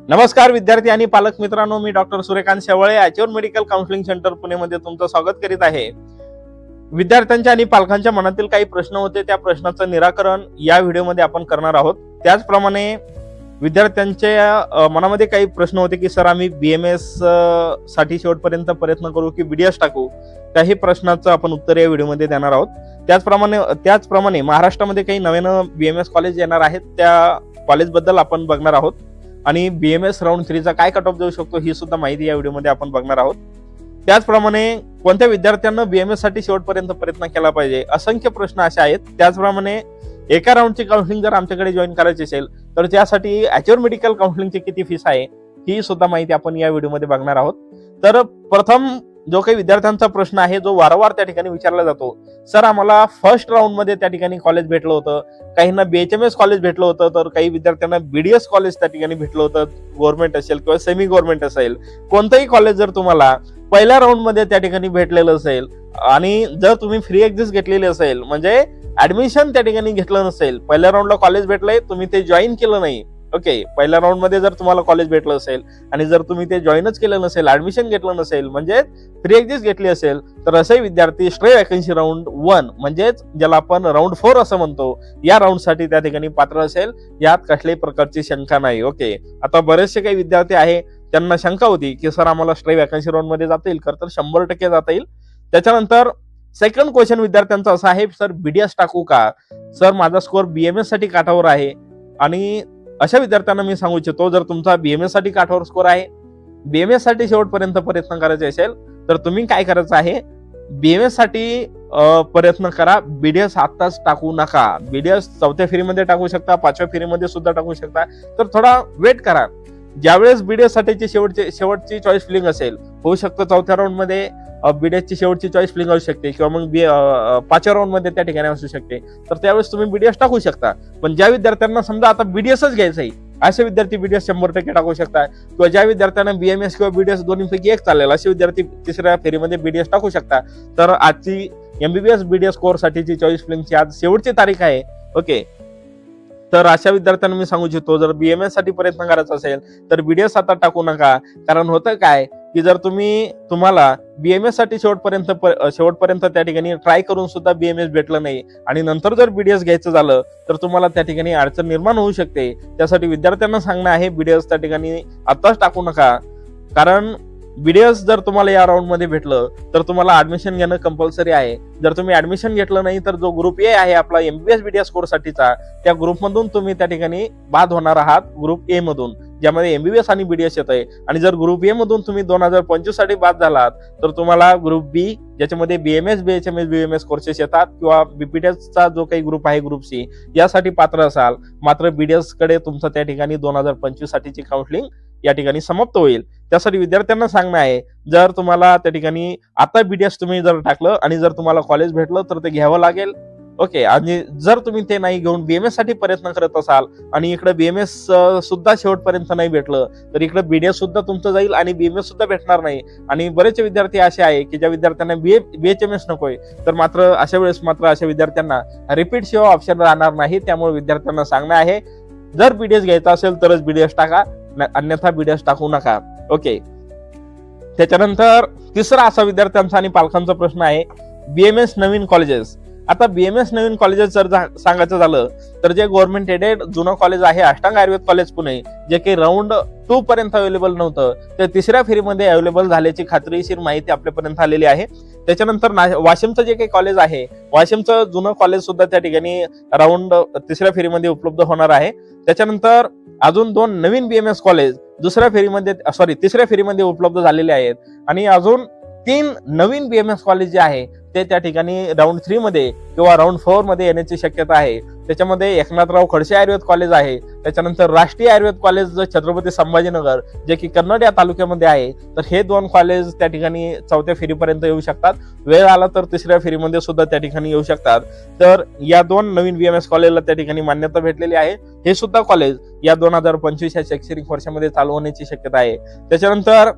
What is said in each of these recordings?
नमस्कार विद्यार्थी आणि पालक मित्रांनो, मी डॉक्टर सूर्यकांत शेवाळे ॲच्युअर मेडिकल काउन्सिलिंग सेंटर पुणे मध्ये तुमचं स्वागत करीत आहे। विद्यार्थ्यांच्या आणि पालकांच्या मनातील काही प्रश्न होते, त्या प्रश्नाचं निराकरण या व्हिडिओमध्ये आपण करणार आहोत। त्याचप्रमाणे विद्यार्थ्यांच्या मनामध्ये काही प्रश्न होते की सर आम्ही बीएमएस साठी शेवटपर्यंत प्रयत्न करू की बीडीएस टाकू, त्याही प्रश्नाचं आपण उत्तर या व्हिडिओमध्ये देणार आहोत। त्याचप्रमाणे महाराष्ट्रामध्ये काही नवीन बीएमएस कॉलेज येणार आहेत, त्या कॉलेजबद्दल आपण बघणार आहोत आणि बीएमएस राऊंड 3 चा काय कट ऑफ जाऊ शकतो ही सुद्धा माहिती या व्हिडिओमध्ये आपण बघणार आहोत। त्याचप्रमाणे कोणत्या विद्यार्थ्यांना बीएमएस साठी शेवटपर्यंत प्रयत्न केला पाहिजे, असंख्य प्रश्न असे आहेत। त्याचप्रमाणे एका राऊंडची काउन्सिलिंग जर आमच्याकडे जॉईन करायची असेल तर त्यासाठी ॲच्युअर मेडिकल काउन्सिलिंगची किती फीस आहे ही सुद्धा माहिती आपण या व्हिडिओमध्ये बघणार आहोत। तर प्रथम जो काही विद्यार्थ्यांचा प्रश्न आहे, जो वारंवार त्या ठिकाणी विचारला जातो, सर आम्हाला फर्स्ट राऊंड मध्ये त्या ठिकाणी कॉलेज भेटलं होतं, काहींना बीएचएमएस कॉलेज भेटलं होतं, तर काही विद्यार्थ्यांना बीडीएस कॉलेज त्या ठिकाणी भेटलं होतं, गव्हर्नमेंट असेल किंवा सेमी गव्हर्नमेंट असेल, कोणतंही कॉलेज जर तुम्हाला पहिल्या राऊंड मध्ये त्या ठिकाणी भेटलेलं असेल आणि जर तुम्ही फ्री एक्झिस्ट घेतलेली असेल, म्हणजे ऍडमिशन त्या ठिकाणी घेतलं नसेल, पहिल्या राऊंडला कॉलेज भेटलंय तुम्ही ते जॉईन केलं नाही, ओके, पहिल्या राऊंड मध्ये जर तुम्हाला कॉलेज भेटलं असेल आणि जर तुम्ही ते जॉईनच केलं नसेल, ऍडमिशन घेतलं नसेल, म्हणजे फ्री एक्झिस्ट घेतली असेल, तर असे विद्यार्थी स्ट्रे वॅकन्सी राऊंड 1 म्हणजेच ज्याला आपण राऊंड 4 असं म्हणतो, या राऊंड साठी त्या ठिकाणी पात्र असेल, यात कसल्याही प्रकारची शंका नाही। ओके, आता बरेचसे काही विद्यार्थी आहे त्यांना शंका होती की सर आम्हाला स्ट्रे वॅकन्सी राऊंड मध्ये जाता येईल, तर 100% जाता येईल। त्याच्यानंतर सेकंड क्वेश्चन विद्यार्थ्यांचा असा आहे, सर बीडीएस टाकू का, सर माझा स्कोर बीएमएस साठी काठावर आहे। आणि अशा विद्यार्थ्यांना मी सांगू इच्छितो, जर तुमचा बीएमएस साठी काठावर स्कोर आहे, बीएमएस साठी शेवटपर्यंत प्रयत्न करायचे असेल, तर तुम्ही काय करायचं आहे, बीएमएस साठी प्रयत्न करा, बीडीएस आत्ताच टाकू नका। बीडीएस 4थ्या फेरीमध्ये टाकू शकता, 5व्या फेरीमध्ये सुद्धा टाकू शकता, तर थोडा वेट करा। ज्यावेळेस बीडीएस साठीची शेवटची चॉईस फिलिंग असेल, होऊ शकतं 4थ्या राऊंड मध्ये बीडीएस ची शेवटची चॉईस फिलिंग असू शकते किंवा मग 5व्या राऊंड मध्ये त्या ठिकाणी असू शकते, तर त्यावेळेस तुम्ही बीडीएस टाकू शकता। पण ज्या विद्यार्थ्यांना समजा आता बीडीएसच घ्यायचं आहे, असे विद्यार्थी बीडीएस 100% टाकू शकता, किंवा ज्या विद्यार्थ्यांना बीएमएस किंवा बीडीएस दोन्हीपैकी एक चालेल असे विद्यार्थी 3ऱ्या फेरीमध्ये बीडीएस टाकू शकता। तर आजची एमबीबीएस बीडीएस कोर्स साठीची चॉईस फिलिंगची आज शेवटची तारीख आहे। ओके, तर अशा विद्यार्थ्यांना मी सांगू इच्छितो, जर बीएमएस साठी प्रयत्न करायचा असेल तर बीडीएस आता टाकू नका। कारण होतं काय की जर तुम्हाला बीएमएस साठी शेवटपर्यंत त्या ठिकाणी ट्राय करून सुद्धा बीएमएस भेटलं नाही आणि नंतर जर बीडीएस घ्यायचं झालं तर तुम्हाला त्या ठिकाणी अडचण निर्माण होऊ शकते। त्यासाठी विद्यार्थ्यांना सांगणं आहे, बीडीएस त्या ठिकाणी आताच टाकू नका। कारण बीडीएस जर तुम्हाला या राऊंड मध्ये भेटलं तर तुम्हाला ऍडमिशन घेणं कंपल्सरी आहे। जर तुम्ही ऍडमिशन घेतलं नाही तर जो ग्रुप ए आहे आपला एमबीबीएस बीडीएस कोर्स साठीचा, त्या ग्रुपमधून तुम्ही त्या ठिकाणी बाद होणार आहात, ग्रुप ए मधून, ज्यामध्ये एमबीबीएस आणि बीडीएस येत आहे। आणि जर ग्रुप ए मधून तुम्ही 2025 साठी बाद झालात तर तुम्हाला ग्रुप बी, ज्याच्यामध्ये बीएमएस बीएचएमएस बीएमएस कोर्सेस येतात, किंवा बीपीटीएस चा जो काही ग्रुप आहे ग्रुप सी, यासाठी पात्र असाल, मात्र बीडीएस कडे तुमचं त्या ठिकाणी 2025 साठीची काउन्सिलिंग या ठिकाणी समाप्त होईल। त्यासाठी विद्यार्थ्यांना सांगणं आहे, जर तुम्हाला त्या ठिकाणी आता बीडीएस तुम्ही जर टाकलं आणि जर तुम्हाला कॉलेज भेटलं तर ते घ्यावं लागेल। ओके, आणि जर तुम्ही ते नाही घेऊन बीएमएस साठी प्रयत्न करत असाल आणि इकडे बीएमएस सुद्धा शेवटपर्यंत नाही भेटलं तर इकडे बीडीएस सुद्धा तुमचं जाईल आणि बीएमएस सुद्धा भेटणार नाही। आणि बरेचसे विद्यार्थी असे आहे की ज्या विद्यार्थ्यांना बीएचएमएस नकोय, तर मात्र अशा वेळेस अशा विद्यार्थ्यांना रिपीट शिवाय ऑप्शन राहणार नाही। त्यामुळे विद्यार्थ्यांना सांगणं आहे, जर बीडीएस घ्यायचा असेल तरच बीडीएस टाका, अन्यथा बीडीएस टाकू नका। ओके, त्याच्यानंतर तिसरा असा विद्यार्थ्यांचा आणि पालकांचा प्रश्न आहे, बीएमएस नवीन कॉलेजेस। आता बीएमएस नवीन कॉलेजेस जर सांगायचं झालं तर जे गव्हर्नमेंट एडेड जुनं कॉलेज आहे अष्टांग आयुर्वेद कॉलेज पुणे, जे काही राऊंड 2 पर्यंत अवेलेबल नव्हतं, ते 3ऱ्या फेरीमध्ये अवेलेबल झाल्याची खात्रीशीर माहिती आपल्यापर्यंत आलेली आहे। त्याच्यानंतर वाशिमचं जे काही कॉलेज आहे, वाशिमचं जुनं कॉलेज सुद्धा त्या ठिकाणी राऊंड 3ऱ्या फेरीमध्ये उपलब्ध होणार आहे। त्याच्यानंतर अजून 2 नवीन बीएमएस कॉलेज 3ऱ्या फेरीमध्ये उपलब्ध झालेले आहेत आणि अजून 3 नवीन बीएमएस कॉलेज जे आहे ते त्या ठिकाणी राऊंड 3 मध्ये किंवा राऊंड 4 मध्ये येण्याची शक्यता आहे। त्याच्यामध्ये एकनाथराव खडसे आयुर्वेद कॉलेज आहे, त्याच्यानंतर राष्ट्रीय आयुर्वेद कॉलेज छत्रपती संभाजीनगर, जे की कन्नड या तालुक्यामध्ये आहे, तर हे 2 कॉलेज त्या ठिकाणी 4थ्या फेरीपर्यंत येऊ शकतात। वेळ आला तर 3ऱ्या फेरीमध्ये सुद्धा त्या ठिकाणी येऊ शकतात। तर या 2 नवीन बीएमएस कॉलेजला त्या ठिकाणी मान्यता भेटलेली आहे। हे सुद्धा कॉलेज या 2025 या शैक्षणिक वर्षामध्ये चालू होण्याची शक्यता आहे। त्याच्यानंतर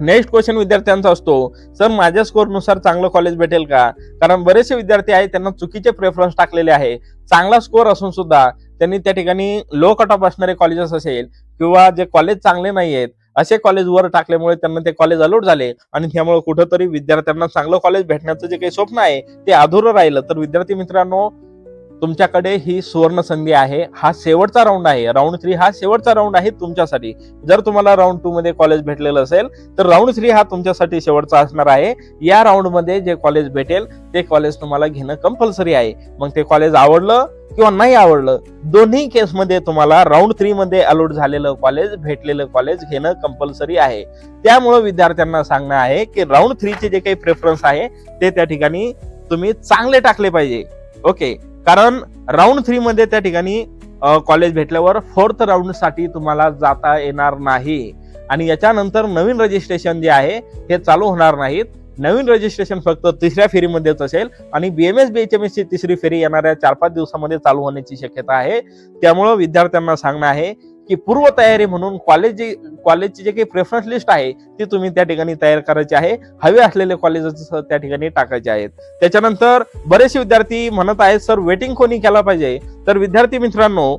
नेक्स्ट क्वेश्चन विद्यार्थ्यांचा असतो, सर माझ्या स्कोर नुसार चांगलं कॉलेज भेटेल का? कारण बरेचसे विद्यार्थी आहेत त्यांना चुकीचे प्रेफरन्स टाकलेले आहे, चांगला स्कोर असून सुद्धा त्यांनी त्या ठिकाणी लो कट ऑफ असणारे कॉलेजेस असेल किंवा जे कॉलेज चांगले नाही आहेत असे कॉलेज वर टाकल्यामुळे त्यांना ते कॉलेज अलॉट झाले आणि त्यामुळे कुठंतरी विद्यार्थ्यांना चांगलं कॉलेज भेटण्याचं जे काही स्वप्न आहे ते अधुरं राहिलं. तर विद्यार्थी मित्रांनो, तुमच्याकडे ही सुवर्ण संधी आहे. हा शेवटचा राऊंड आहे. राऊंड 3 हा शेवटचा राऊंड आहे तुमच्यासाठी. जर तुम्हाला राऊंड 2 मध्ये कॉलेज भेटलेलं असेल तर राऊंड 3 हा तुमच्यासाठी शेवटचा असणार आहे. या राऊंड मध्ये जे कॉलेज भेटेल ते कॉलेज तुम्हाला घेणं कंपल्सरी आहे. मग ते कॉलेज आवडलं किंवा नाही आवडलं, दोन्ही केसमध्ये तुम्हाला राऊंड 3 मध्ये अलॉट झालेलं कॉलेज, भेटलेलं कॉलेज घेणं कंपल्सरी आहे. त्यामुळे विद्यार्थ्यांना सांगणं आहे की राऊंड 3 चे जे काही प्रेफरन्स आहे ते त्या ठिकाणी तुम्ही चांगले टाकले पाहिजे. ओके, कारण राऊंड 3 मध्ये त्या ठिकाणी कॉलेज भेटल्यावर 4th राऊंड साठी तुम्हाला जाता येणार नाही आणि याच्यानंतर नवीन रजिस्ट्रेशन जे आहे हे चालू होणार नाहीत. नवीन रजिस्ट्रेशन फक्त 3ऱ्या फेरीमध्येच असेल आणि BMS BHMS ची 3री फेरी येणाऱ्या 4-5 दिवसामध्ये चालू होण्याची शक्यता आहे. त्यामुळे विद्यार्थ्यांना सांगणं आहे की पूर्व तयारी म्हणून कॉलेजची जे काही प्रेफरन्स लिस्ट आहे ती तुम्ही त्या ठिकाणी तयार करायची आहे. हवे असलेले कॉलेजेस त्या ठिकाणी टाकायचे आहेत. त्याच्यानंतर बरेचसे विद्यार्थी म्हणत आहेत सर वेटिंग कोणी केला पाहिजे. तर विद्यार्थी मित्रांनो,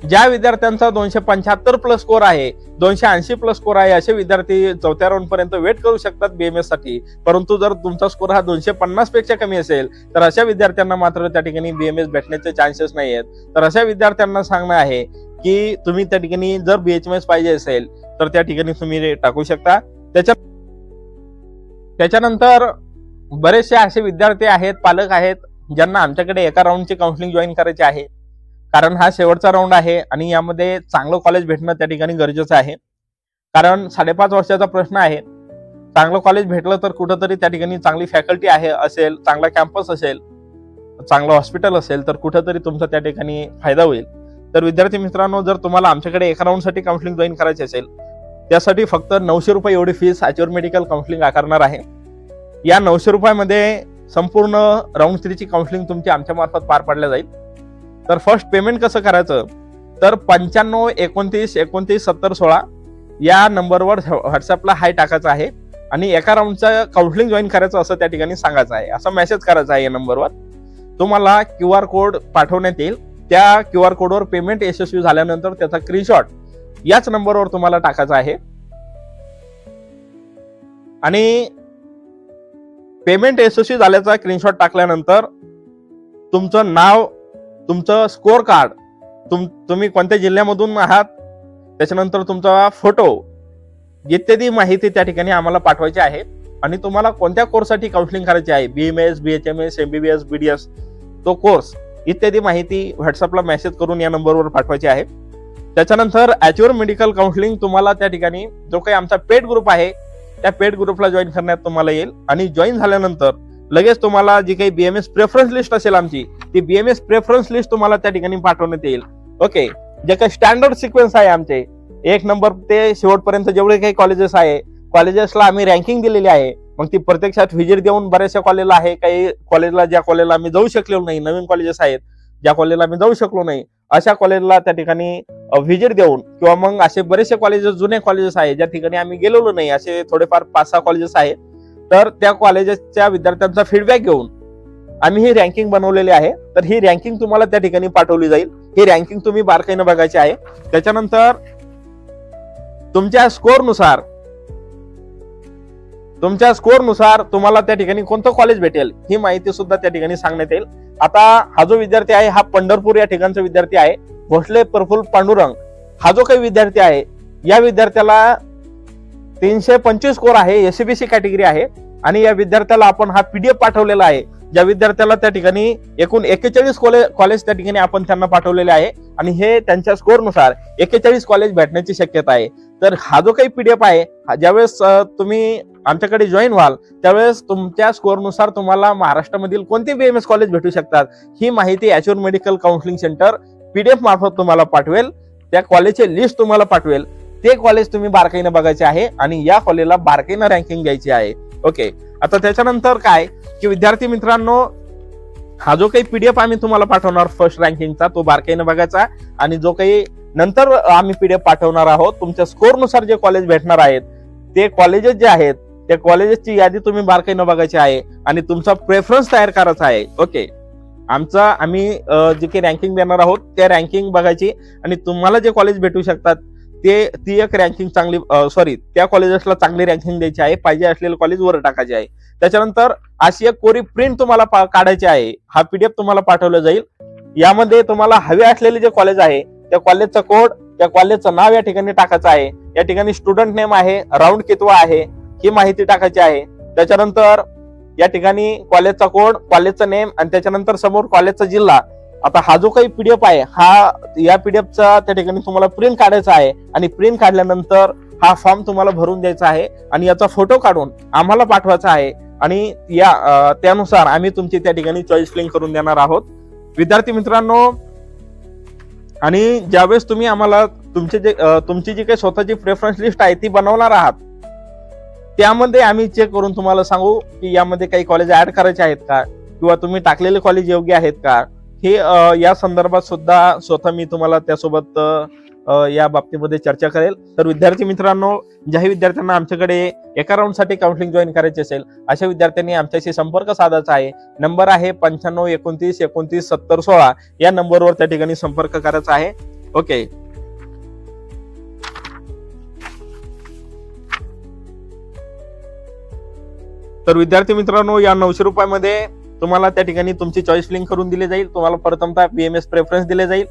ज्या विद्यार्थ्यांचा 275 प्लस स्कोर आहे, 280 प्लस स्कोर आहे, असे विद्यार्थी 4थ्या राऊंड पर्यंत वेट करू शकतात BMS साठी. परंतु जर तुमचा स्कोर हा 250 पेक्षा कमी असेल तर अशा विद्यार्थ्यांना मात्र त्या ठिकाणी BMS भेटण्याचे चान्सेस नाही आहेत. तर अशा विद्यार्थ्यांना सांगणं आहे की तुम्ही त्या ठिकाणी जर BHMS पाहिजे असेल तर त्या ठिकाणी तुम्ही टाकू शकता. त्याच्यानंतर बरेचसे असे विद्यार्थी आहेत, पालक आहेत, ज्यांना आमच्याकडे एका राऊंडची काउन्सिलिंग जॉईन करायची आहे. कारण हा शेवटचा राऊंड आहे आणि यामध्ये चांगलं कॉलेज भेटणं त्या ठिकाणी गरजेचं आहे. कारण 5.5 वर्षाचा प्रश्न आहे. चांगलं कॉलेज भेटलं तर कुठंतरी त्या ठिकाणी चांगली फॅकल्टी आहे असेल, चांगला कॅम्पस असेल, चांगलं हॉस्पिटल असेल तर कुठंतरी तुमचा त्या ठिकाणी फायदा होईल. तर विद्यार्थी मित्रांनो, जर तुम्हाला आमच्याकडे एका राऊंडसाठी काउन्सिलिंग जॉईन करायची असेल त्यासाठी फक्त 900 रुपये एवढी फीस अॅच्युअर मेडिकल काउन्सिलिंग आकारणार आहे. या 900 रुपयामध्ये संपूर्ण राऊंड 3 ची काउन्सिलिंग तुमची आमच्या मार्फत पार पाडल्या जाईल. तर फर्स्ट पेमेंट कसं करायचं, तर 95 29 29 70 16 या नंबरवर व्हॉट्सअपला हाय टाकायचा आहे आणि एका राऊंडचा काउन्सिलिंग जॉईन करायचं असं त्या ठिकाणी सांगायचं आहे. असा मेसेज करायचा आहे या नंबरवर. तुम्हाला QR कोड पाठवण्यात येईल. त्या QR कोडवर पेमेंट यशस्वी झाल्यानंतर त्याचा स्क्रीनशॉट याच नंबरवर तुम्हाला टाकायचा आहे आणि पेमेंट यशस्वी झाल्याचा स्क्रीनशॉट टाकल्यानंतर तुमचं नाव, तुमचं स्कोर कार्ड, तुम्ही कोणत्या जिल्ह्यामधून आहात, त्याच्यानंतर तुमचा फोटो इत्यादी माहिती त्या ठिकाणी आम्हाला पाठवायची आहे आणि तुम्हाला कोणत्या कोर्ससाठी काउन्सिलिंग करायची आहे, BMS BHMS MBBS BDS तो कोर्स इत्यादी माहिती व्हॉट्सअपला मेसेज करून या नंबरवर पाठवायची आहे. त्याच्यानंतर अॅच्युअर मेडिकल काउन्सिलिंग तुम्हाला त्या ठिकाणी जो काही आमचा पेड ग्रुप आहे त्या पेड ग्रुपला जॉईन करण्यात तुम्हाला येईल आणि जॉईन झाल्यानंतर लगेच तुम्हाला जी काही BMS प्रेफरन्स लिस्ट असेल आमची ती BMS प्रेफरन्स लिस्ट तुम्हाला त्या ठिकाणी पाठवण्यात येईल. ओके, जे काही स्टँडर्ड सिक्वेन्स आहे आमचे 1 नंबर ते शेवटपर्यंत जेवढे काही कॉलेजेस आहे, कॉलेजेसला आम्ही रँकिंग दिलेली आहे. मग ती प्रत्यक्षात व्हिजिट देऊन बऱ्याचशा कॉलेजला आहे, काही कॉलेजला ज्या कॉलेजला आम्ही जाऊ शकलो नाही, नवीन कॉलेजेस आहेत ज्या कॉलेजला आम्ही जाऊ शकलो नाही अशा कॉलेजला त्या ठिकाणी व्हिजिट देऊन किंवा मग असे बरेचसे कॉलेजेस, जुने कॉलेजेस आहेत ज्या ठिकाणी आम्ही गेलेलो नाही, असे थोडेफार 5-6 कॉलेजेस आहेत. तर त्या कॉलेजेसच्या विद्यार्थ्यांचा फीडबॅक घेऊन आम्ही ही रँकिंग बनवलेली आहे. तर ही रँकिंग तुम्हाला त्या ठिकाणी पाठवली जाईल. ही रँकिंग तुम्ही बारकाईने बघायची आहे. त्याच्यानंतर तुमच्या स्कोअरनुसार तुम्हाला त्या ठिकाणी कोणतं कॉलेज भेटेल ही माहिती सुद्धा त्या ठिकाणी सांगण्यात येईल. आता हा जो विद्यार्थी आहे हा पंढरपूर या ठिकाणचा विद्यार्थी आहे. भोसले प्रफुल्ल पांडुरंग हा जो काही विद्यार्थी आहे या विद्यार्थ्याला 325 स्कोर आहे, SCBC कॅटेगरी आहे आणि या विद्यार्थ्याला आपण हा PDF पाठवलेला आहे. ज्या विद्यार्थ्याला त्या ठिकाणी एकूण 41 कॉलेज त्या ठिकाणी आपण त्यांना पाठवलेले आहे आणि हे त्यांच्या स्कोअरनुसार 41 कॉलेज भेटण्याची शक्यता आहे. तर हा जो काही PDF आहे, ज्यावेळेस तुम्ही आमच्याकडे जॉईन व्हाल त्यावेळेस तुमच्या स्कोअरनुसार तुम्हाला महाराष्ट्रामधील कोणते BMS कॉलेज भेटू शकतात ही माहिती अॅच्युअर मेडिकल काउन्सिलिंग सेंटर PDF मार्फत तुम्हाला पाठवेल. त्या कॉलेजचे लिस्ट तुम्हाला पाठवेल. ते कॉलेज तुम्ही बारकाईने बघायचे आहे आणि या कॉलेजला बारकाईने रँकिंग द्यायची आहे. ओके, आता त्याच्यानंतर काय की विद्यार्थी मित्रांनो, हा जो काही PDF आम्ही तुम्हाला पाठवणार फर्स्ट रँकिंगचा तो बारकाईने बघायचा आणि जो काही नंतर आम्ही PDF पाठवणार आहोत तुमच्या स्कोअरनुसार जे कॉलेज भेटणार आहेत ते कॉलेजेस जे आहेत त्या कॉलेजेसची यादी तुम्ही बारकाईने बघायची आहे आणि तुमचा प्रेफरन्स तयार करायचा आहे. ओके, आम्ही जे काही रँकिंग देणार आहोत त्या रँकिंग बघायची आणि तुम्हाला जे कॉलेज भेटू शकतात ती एक रँकिंग चांगली त्या कॉलेजेसला चांगली रँकिंग द्यायची आहे, पाहिजे असलेलं कॉलेज वर टाकायचे आहे. त्याच्यानंतर अशी एक कोरी प्रिंट तुम्हाला काढायची आहे. हा PDF तुम्हाला पाठवला जाईल. यामध्ये तुम्हाला हवे असलेले जे कॉलेज आहे त्या कॉलेजचा कोड, त्या कॉलेजचं नाव या ठिकाणी टाकायचं आहे. या ठिकाणी स्टुडंट नेम आहे, राऊंड कितवा आहे ही माहिती टाकायची आहे. त्याच्यानंतर या ठिकाणी कॉलेजचा कोड, कॉलेजचं नेम आणि त्याच्यानंतर समोर कॉलेजचा जिल्हा. आता हा जो काही PDF आहे या PDFचा त्या ठिकाणी तुम्हाला प्रिंट काढायचा आहे आणि प्रिंट काढल्यानंतर हा फॉर्म तुम्हाला भरून द्यायचा आहे आणि याचा फोटो काढून आम्हाला पाठवायचा आहे आणि त्यानुसार आम्ही तुमची त्या ठिकाणी चॉईस फिलिंग करून देणार आहोत. विद्यार्थी मित्रांनो, आणि ज्यावेळेस तुम्ही आम्हाला तुमची जी काही स्वतःची प्रेफरन्स लिस्ट आहे ती बनवणार आहात, त्यामध्ये आम्ही चेक करून तुम्हाला सांगू की यामध्ये काही कॉलेज ऍड करायचे आहेत का किंवा तुम्ही टाकलेले कॉलेज योग्य आहेत का, हे या संदर्भात सुद्धा स्वतः मी तुम्हाला त्यासोबत या बाबतीमध्ये चर्चा करेल. तर विद्यार्थी मित्रांनो, ज्याही विद्यार्थ्यांना आमच्याकडे एका राऊंडसाठी काउन्सिलिंग जॉईन करायची असेल अशा विद्यार्थ्यांनी आमच्याशी संपर्क साधायचा आहे. नंबर आहे 95 29 29 70 16. या नंबरवर त्या ठिकाणी संपर्क करायचा आहे. ओके. तर विद्यार्थी मित्रांनो, या 900 रुपयामध्ये तुम्हाला त्या ठिकाणी तुमची चॉईस लिंक करून दिली जाईल. तुम्हाला प्रथमतः BMS प्रेफरन्स दिले जाईल,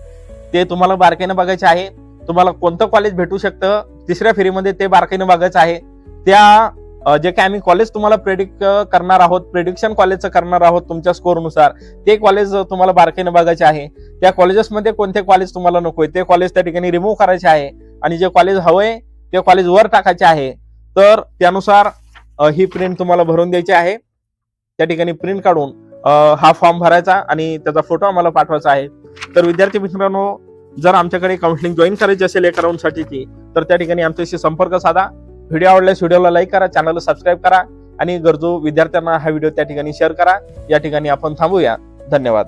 ते तुम्हाला बारकाईने बघायचे आहे. तुम्हाला कोणतं कॉलेज भेटू शकतं तिसऱ्या फेरीमध्ये ते बारकाईने बघायचं आहे. जे काही आम्ही कॉलेज तुम्हाला प्रेडिक्शन कॉलेजचं करणार आहोत तुमच्या स्कोरनुसार, ते कॉलेज तुम्हाला बारकाईने बघायचे आहे. त्या कॉलेजेसमध्ये कोणते कॉलेज तुम्हाला नकोय ते कॉलेज त्या ठिकाणी रिमूव्ह करायचे आहे आणि जे कॉलेज हवंय ते कॉलेज वर टाकायचे आहे. तर त्यानुसार ही प्रिंट तुम्हाला भरून द्यायची आहे. त्या ठिकाणी प्रिंट काढून हा फॉर्म भरायचा आणि त्याचा फोटो आम्हाला पाठवायचा आहे. तर विद्यार्थी मित्रांनो, जर आमच्याकडे काउन्सिलिंग जॉईन करायची असेल एका राऊंडसाठीची, तर त्या ठिकाणी आमच्याशी संपर्क साधा. व्हिडिओ आवडल्यास व्हिडिओला लाईक करा, चॅनलला सबस्क्राईब करा आणि गरजू विद्यार्थ्यांना हा व्हिडिओ त्या ठिकाणी शेअर करा. या ठिकाणी आपण थांबूया. धन्यवाद.